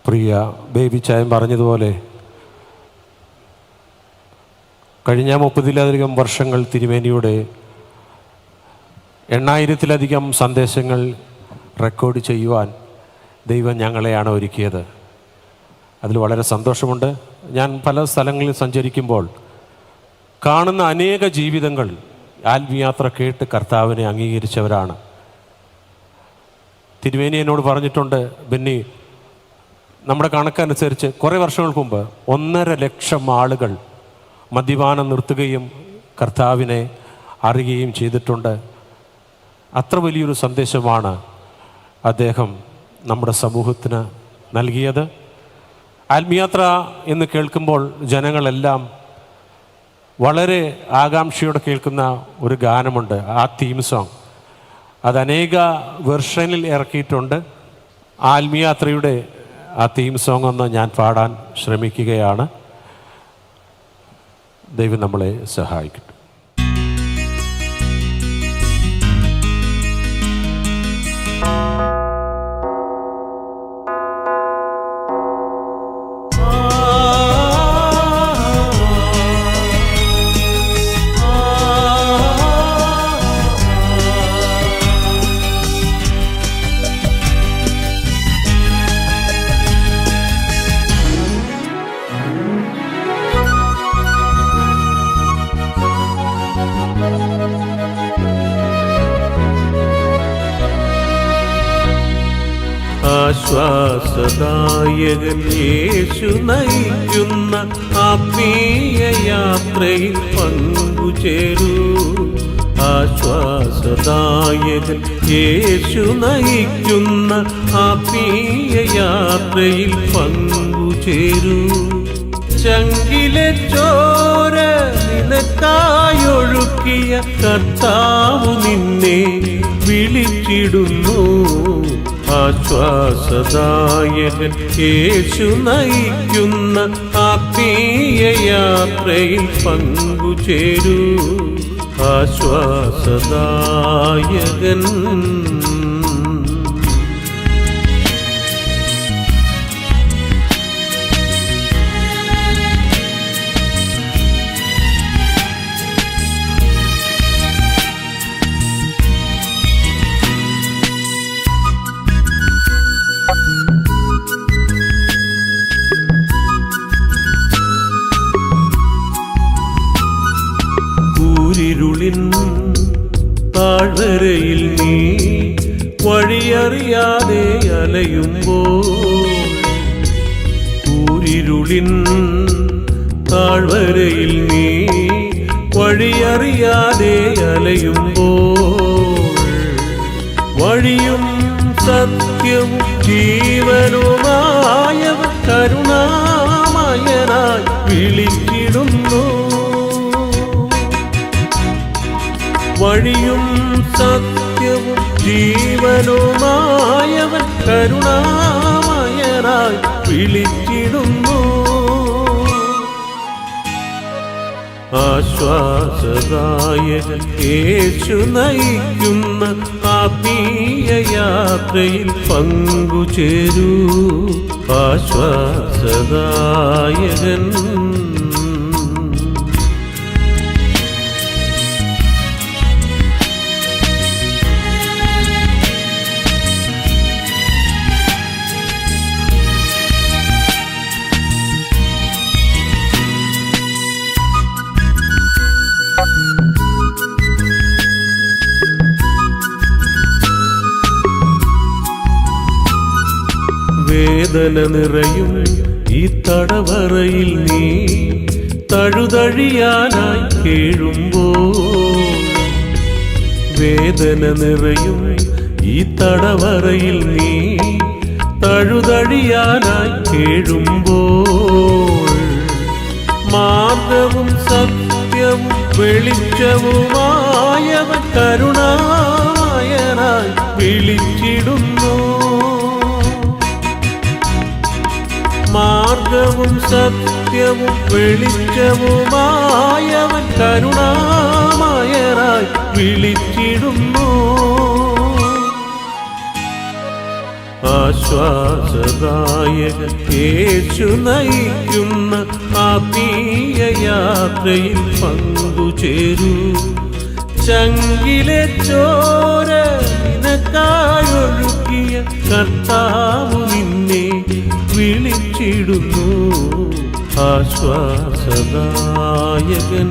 പ്രിയ baby ചായൻ പറഞ്ഞതുപോലെ കഴിഞ്ഞ 30-ലധികം വർഷങ്ങൾ തിരുമേനിയുടെ 8000-ലധികം സന്ദേശങ്ങൾ റെക്കോർഡ് ചെയ്യുവാൻ ദൈവം ഞങ്ങളെയാണ് ഒരുക്കിയത്. അതിൽ വളരെ സന്തോഷമുണ്ട്. ഞാൻ പല സ്ഥലങ്ങളിൽ സഞ്ചരിക്കുമ്പോൾ കാണുന്ന അനേക ജീവിതങ്ങൾ ആത്മീയാത്ര കേട്ട് കർത്താവിനെ അംഗീകരിച്ചവരാണ്. തിരുമേനി എന്നോട് പറഞ്ഞിട്ടുണ്ട്, ബെന്നി, നമ്മുടെ കണക്കനുസരിച്ച് കുറേ വർഷങ്ങൾക്ക് മുമ്പ് 1.5 ലക്ഷം ആളുകൾ മദ്യപാനം നിർത്തുകയും കർത്താവിനെ അറിയുകയും ചെയ്തിട്ടുണ്ട്. അത്ര വലിയൊരു സന്ദേശമാണ് അദ്ദേഹം നമ്മുടെ സമൂഹത്തിന് നൽകിയത്. ആത്മീയാത്ര എന്ന് കേൾക്കുമ്പോൾ ജനങ്ങളെല്ലാം വളരെ ആകാംക്ഷയോടെ കേൾക്കുന്ന ഒരു ഗാനമുണ്ട്, ആ തീം സോങ്. അത് അനേക വെർഷനിൽ ഇറക്കിയിട്ടുണ്ട്. ആത്മീയാത്രയുടെ ആ തീം സോങ് ഒന്ന് ഞാൻ പാടാൻ ശ്രമിക്കുകയാണ്. ദൈവം നമ്മളെ സഹായിക്കട്ടെ. ആശ്വാസദായകൻ യേശു നയിക്കുന്ന ആത്മീയ യാത്രയിൽ പങ്കുചേരൂ. ആശ്വാസദായകൻ യേശു നയിക്കുന്ന ആത്മീയ യാത്രയിൽ പങ്കുചേരൂ. ചങ്കിലെ ചോര നിനക്കായൊഴുക്കിയ കർത്താവ് നിന്നെ വിളിച്ചിടുന്നു. ആശ്വാസദായകൻ യേശു നയിക്കുന്ന ആത്മീയ യാത്രയിൽ പങ്കുചേരൂ. ആശ്വാസദായകൻ താഴ്വരയിൽ നീ വഴിയറിയാതെ അലയുമ്പോൾ, കൂരിരുളിൻ താഴ്വരയിൽ നീ വഴിയറിയാതെ അലയുമ്പോൾ, വഴിയും സത്യവും ജീവനുമായവൻ കരുണാമയനായി വിളിച്ചിടുന്നു. വഴിയും സത്യവും ജീവനുമായവൻ കരുണാമയനായി വിളിച്ചിടുന്നു. ആശ്വാസദായകൻ യേശു നയിക്കുന്ന ആത്മീയ യാത്രയിൽ പങ്കുചേരൂ. ആശ്വാസദായകൻ വേദന നിറയും ഈ തടവറയിൽ നീ തഴുതഴിയാനായി കേഴുമ്പോൾ, വേദന നിറയും ഈ തടവറയിൽ നീ തഴുതഴിയാനായി കേഴുമ്പോൾ, മാർഗവും സത്യവും വെളിച്ചവുമായവൻ കരുണാമയനായി വിളിച്ചിടുന്നു. മാർഗവും സത്യവും വെളിച്ചവുമായവൻ കരുണാമയനായി വിളിച്ചിടുന്നു. ആശ്വാസദായകൻ യേശു നയിക്കുന്ന ആത്മീയ യാത്രയിൽ പങ്കുചേരൂ. ചങ്കിലെ ചോര നിനക്കായൊഴുക്കിയ കർത്താവ് നിന്നെ വിളിച്ചിടുന്നു. ആശ്വാസദായകൻ